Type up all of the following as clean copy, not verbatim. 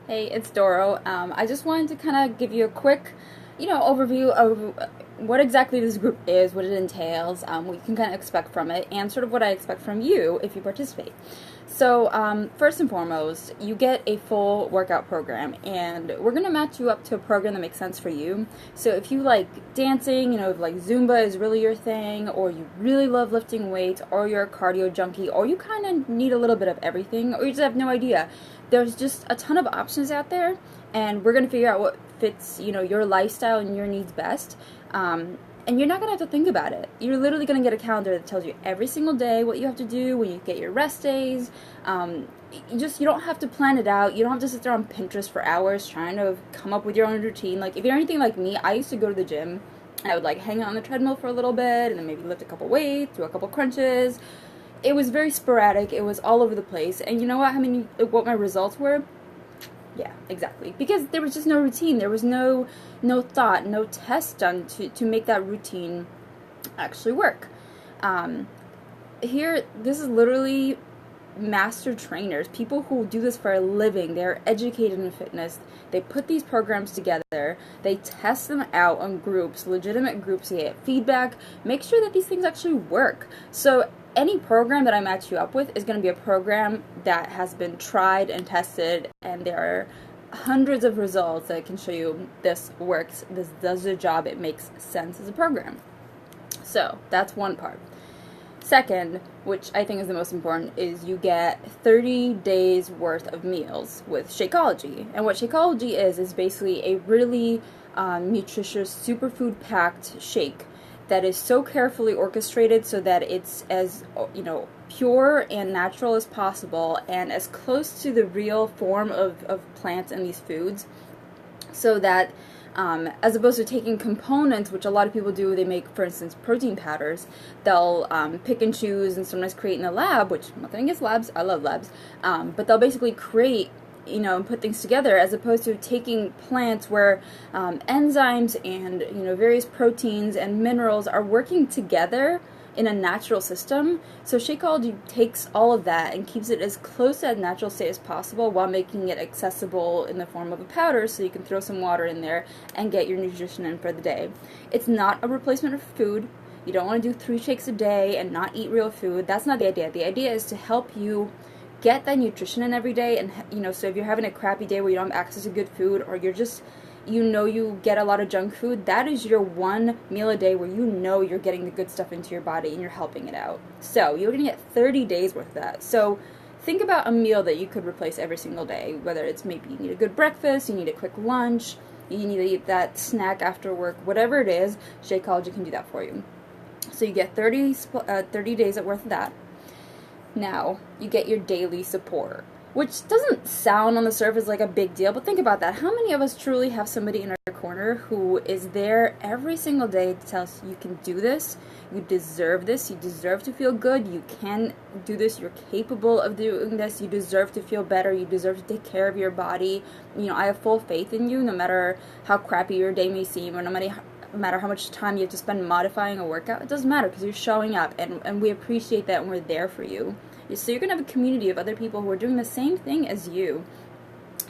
Hey, it's Doro. I just wanted to kind of give you a quick, overview of what exactly this group is, what it entails, what you can kind of expect from it, and sort of what I expect from you if you participate. So, first and foremost, you get a full workout program, and we're going to match you up to a program that makes sense for you. So, if you like dancing, if like Zumba is really your thing, or you really love lifting weights, or you're a cardio junkie, or you kind of need a little bit of everything, or you just have no idea, there's just a ton of options out there, and we're going to figure out what fits, your lifestyle and your needs best. And you're not going to have to think about it. You're literally going to get a calendar that tells you every single day what you have to do, when you get your rest days. You don't have to plan it out. You don't have to sit there on Pinterest for hours trying to come up with your own routine. Like, if you're anything like me, I used to go to the gym, and I would, like, hang out on the treadmill for a little bit, and then maybe lift a couple weights, do a couple crunches. It was very sporadic. It was all over the place. And you know what my results were? Yeah, exactly. Because there was just no routine. There was no thought, no test done to make that routine actually work. This is literally master trainers, people who do this for a living. They're educated in fitness. They put these programs together. They test them out on groups, legitimate groups. They get feedback. Make sure that these things actually work. So any program that I match you up with is going to be a program that has been tried and tested, and there are hundreds of results that can show you this works, this does the job, it makes sense as a program. So that's one part. Second, which I think is the most important, is you get 30 days worth of meals with Shakeology. And what Shakeology is basically a really nutritious, superfood packed shake that is so carefully orchestrated so that it's as pure and natural as possible, and as close to the real form of plants and these foods, so that as opposed to taking components, which a lot of people do. They make, for instance, protein powders. They'll pick and choose and sometimes create in the lab, which nothing against labs, I love labs, but they'll basically create and put things together, as opposed to taking plants where enzymes and various proteins and minerals are working together in a natural system. So Shakeology takes all of that and keeps it as close to a natural state as possible, while making it accessible in the form of a powder, so you can throw some water in there and get your nutrition in for the day. It's not a replacement of food. You don't want to do 3 shakes a day and not eat real food. That's not the idea. The idea is to help you get that nutrition in every day. And so if you're having a crappy day where you don't have access to good food, or you're just you get a lot of junk food, that is your one meal a day where you're getting the good stuff into your body and you're helping it out. So you're going to get 30 days worth of that. So think about a meal that you could replace every single day, whether it's maybe you need a good breakfast, you need a quick lunch, you need to eat that snack after work, whatever it is, Shakeology can do that for you. So you get 30 days worth of that. Now, you get your daily support, which doesn't sound on the surface like a big deal, but think about that. How many of us truly have somebody in our corner who is there every single day to tell us, you can do this, you deserve this, you deserve to feel good, you can do this, you're capable of doing this, you deserve to feel better, you deserve to take care of your body. I have full faith in you, no matter how crappy your day may seem, or no matter how much time you have to spend modifying a workout. It doesn't matter, because you're showing up, and we appreciate that, and we're there for you. So you're going to have a community of other people who are doing the same thing as you,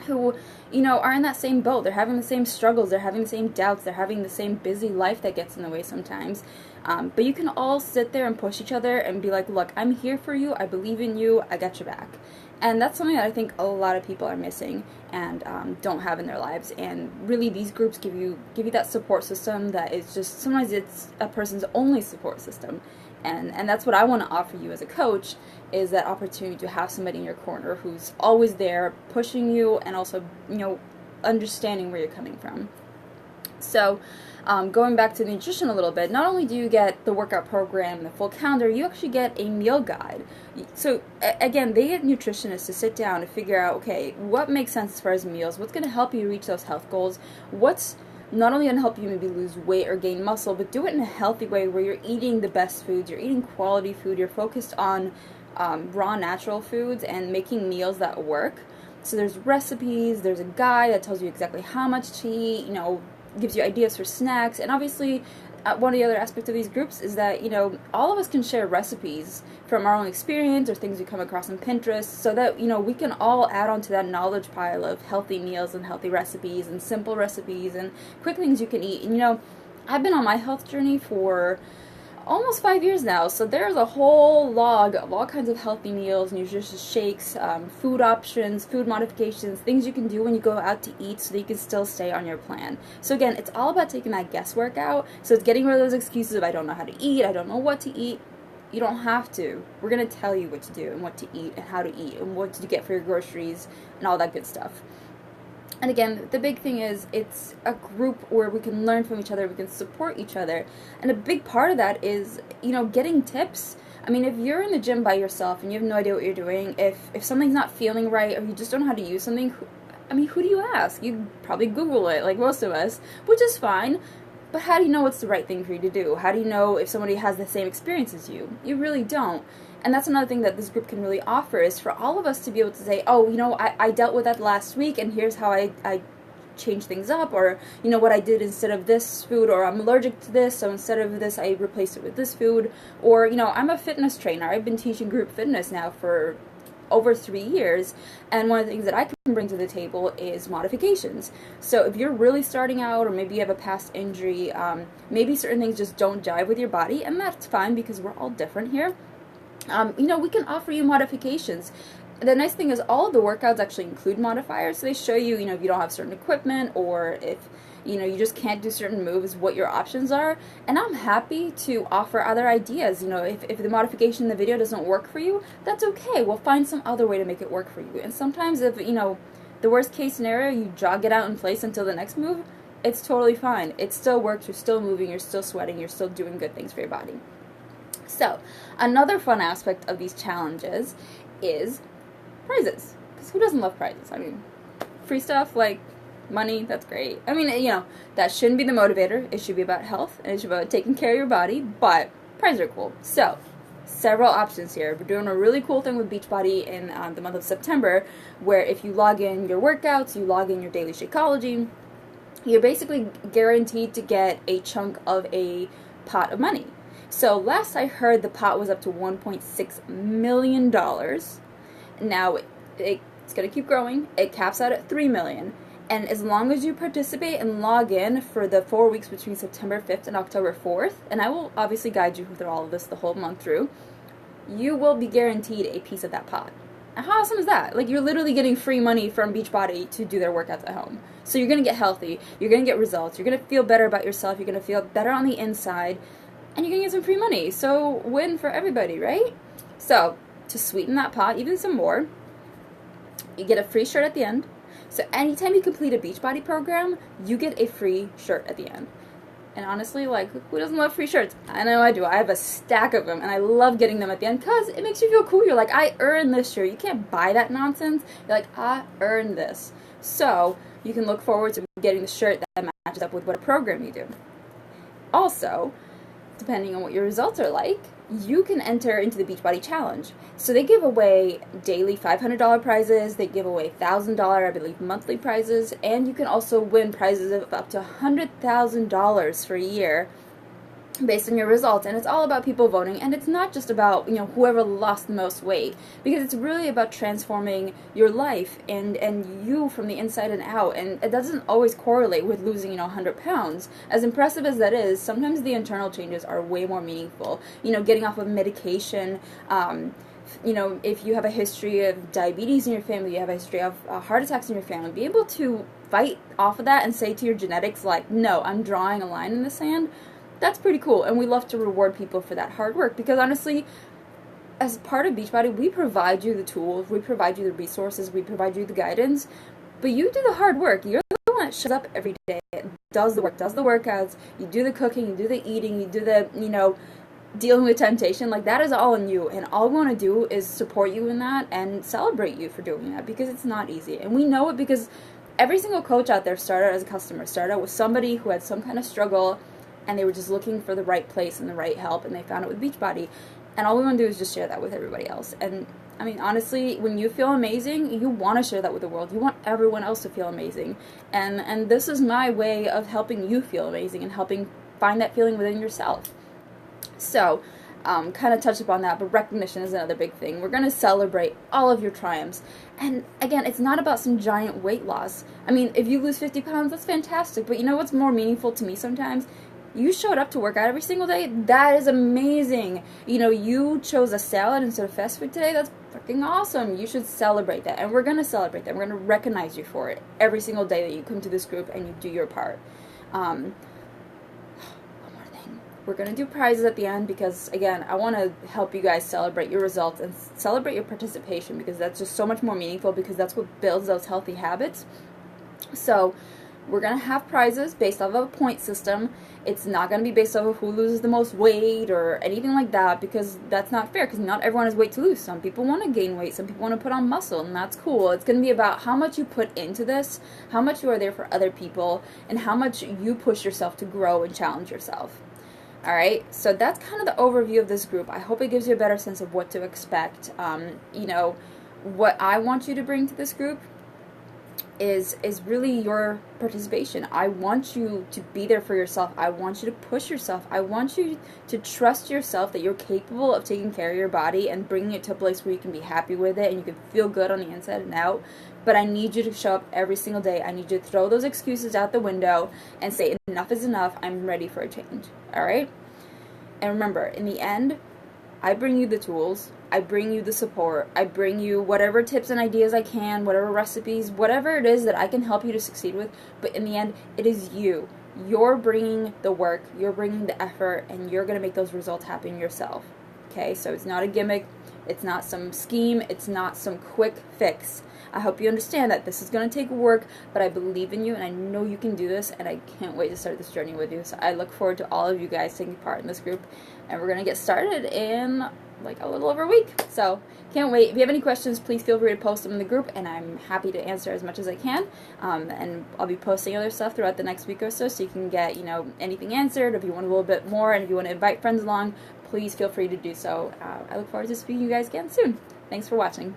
who, are in that same boat. They're having the same struggles, they're having the same doubts, they're having the same busy life that gets in the way sometimes. But you can all sit there and push each other and be like, look, I'm here for you, I believe in you, I got your back. And that's something that I think a lot of people are missing and don't have in their lives. And really, these groups give you that support system that is just, sometimes it's a person's only support system. And that's what I want to offer you as a coach, is that opportunity to have somebody in your corner who's always there, pushing you, and also, understanding where you're coming from. So, going back to the nutrition a little bit, not only do you get the workout program, the full calendar, you actually get a meal guide. So, again, they get nutritionists to sit down and figure out, okay, what makes sense as far as meals, what's going to help you reach those health goals, what's not only going to help you maybe lose weight or gain muscle, but do it in a healthy way where you're eating the best foods, you're eating quality food, you're focused on raw natural foods and making meals that work. So there's recipes, there's a guide that tells you exactly how much to eat, gives you ideas for snacks, and obviously one of the other aspects of these groups is that, all of us can share recipes from our own experience or things we come across on Pinterest, so that, we can all add on to that knowledge pile of healthy meals and healthy recipes and simple recipes and quick things you can eat. And, I've been on my health journey for almost 5 years now, so there's a whole log of all kinds of healthy meals, nutritious shakes, food options, food modifications, things you can do when you go out to eat so that you can still stay on your plan. So again, it's all about taking that guesswork out. So it's getting rid of those excuses of I don't know how to eat, I don't know what to eat. You don't have to. We're going to tell you what to do and what to eat and how to eat and what to get for your groceries and all that good stuff. And again, the big thing is it's a group where we can learn from each other, we can support each other. And a big part of that is, getting tips. I mean, if you're in the gym by yourself and you have no idea what you're doing, if something's not feeling right or you just don't know how to use something, who do you ask? You probably Google it, like most of us, which is fine. But how do you know what's the right thing for you to do? How do you know if somebody has the same experience as you? You really don't. And that's another thing that this group can really offer, is for all of us to be able to say, oh, I dealt with that last week, and here's how I changed things up, or, what I did instead of this food, or I'm allergic to this, so instead of this, I replaced it with this food, or, I'm a fitness trainer. I've been teaching group fitness now for over 3 years, and one of the things that I can bring to the table is modifications. So if you're really starting out, or maybe you have a past injury, maybe certain things just don't jive with your body, and that's fine because we're all different here. We can offer you modifications. The nice thing is all of the workouts actually include modifiers, so they show you, if you don't have certain equipment, or if, you just can't do certain moves, what your options are. And I'm happy to offer other ideas. If the modification in the video doesn't work for you, that's okay. We'll find some other way to make it work for you. And sometimes if, the worst case scenario, you jog it out in place until the next move, it's totally fine. It still works. You're still moving. You're still sweating. You're still doing good things for your body. So, another fun aspect of these challenges is prizes. Because who doesn't love prizes? Free stuff like money, that's great. That shouldn't be the motivator. It should be about health, and it should be about taking care of your body, but prizes are cool. So, several options here. We're doing a really cool thing with Beachbody in the month of September, where if you log in your workouts, you log in your daily Shakeology, you're basically guaranteed to get a chunk of a pot of money. So last I heard, the pot was up to $1.6 million. Now it's going to keep growing. It caps out at $3 million. And as long as you participate and log in for the 4 weeks between September 5th and October 4th, and I will obviously guide you through all of this the whole month through, you will be guaranteed a piece of that pot. Now, how awesome is that? Like, you're literally getting free money from Beachbody to do their workouts at home. So you're going to get healthy, you're going to get results, you're going to feel better about yourself, you're going to feel better on the inside, and you're going to get some free money. So win for everybody, right? So to sweeten that pot even some more, you get a free shirt at the end. So anytime you complete a Beachbody program, you get a free shirt at the end. And honestly, who doesn't love free shirts? I know I do. I have a stack of them, and I love getting them at the end because it makes you feel cool. You're like, I earned this shirt. You can't buy that nonsense. You're like, I earned this. So you can look forward to getting the shirt that matches up with what program you do. Also, depending on what your results are like, you can enter into the Beachbody Challenge. So they give away daily $500 prizes, they give away $1,000, I believe, monthly prizes, and you can also win prizes of up to $100,000 for a year based on your results. And it's all about people voting, and it's not just about, whoever lost the most weight, because it's really about transforming your life and you from the inside and out. And it doesn't always correlate with losing 100 pounds. As impressive as that is, sometimes the internal changes are way more meaningful. Getting off of medication, if you have a history of diabetes in your family, you have a history of heart attacks in your family, be able to fight off of that and say to your genetics, no, I'm drawing a line in the sand. That's pretty cool, and we love to reward people for that hard work, because honestly, as part of Beachbody, we provide you the tools, we provide you the resources, we provide you the guidance, but you do the hard work. You're the one that shows up every day, does the work, does the workouts, you do the cooking, you do the eating, you do the, dealing with temptation. That is all on you, and all we want to do is support you in that and celebrate you for doing that, because it's not easy, and we know it because every single coach out there started out as a customer, started out with somebody who had some kind of struggle, and they were just looking for the right place and the right help, and they found it with Beachbody. And all we want to do is just share that with everybody else. And honestly, when you feel amazing, you want to share that with the world. You want everyone else to feel amazing. And this is my way of helping you feel amazing and helping find that feeling within yourself. So, kind of touched upon that, but recognition is another big thing. We're going to celebrate all of your triumphs. And again, it's not about some giant weight loss. I mean, if you lose 50 pounds, that's fantastic. But you know what's more meaningful to me sometimes? You showed up to work out every single day. That is amazing. You know, you chose a salad instead of fast food today. That's freaking awesome. You should celebrate that. And we're going to celebrate that. We're going to recognize you for it every single day that you come to this group and you do your part. We're going to do prizes at the end because, again, I want to help you guys celebrate your results and celebrate your participation, because that's just so much more meaningful, because that's what builds those healthy habits. So we're going to have prizes based off of a point system. It's not going to be based off of who loses the most weight or anything like that, because that's not fair, because not everyone has weight to lose. Some people want to gain weight, some people want to put on muscle, and that's cool. It's going to be about how much you put into this, how much you are there for other people, and how much you push yourself to grow and challenge yourself. Alright, so that's kind of the overview of this group. I hope it gives you a better sense of what to expect. You know, what I want you to bring to this group is really your participation. I want you to be there for yourself. I want you to push yourself. I want you to trust yourself that you're capable of taking care of your body and bringing it to a place where you can be happy with it and you can feel good on the inside and out. But I need you to show up every single day. I need you to throw those excuses out the window and say, enough is enough. I'm ready for a change. Alright? And remember, in the end, I bring you the tools. I bring you the support. I bring you whatever tips and ideas I can, whatever recipes, whatever it is that I can help you to succeed with. But in the end, it is you. You're bringing the work. You're bringing the effort. And you're going to make those results happen yourself. Okay? So it's not a gimmick. It's not some scheme. It's not some quick fix. I hope you understand that this is going to take work, but I believe in you, and I know you can do this, and I can't wait to start this journey with you. So I look forward to all of you guys taking part in this group, and we're going to get started in like a little over a week. So can't wait. If you have any questions, please feel free to post them in the group, and I'm happy to answer as much as I can. And I'll be posting other stuff throughout the next week or so you can get, you know, anything answered. If you want a little bit more, and if you want to invite friends along, please feel free to do so. I look forward to speaking to you guys again soon. Thanks for watching.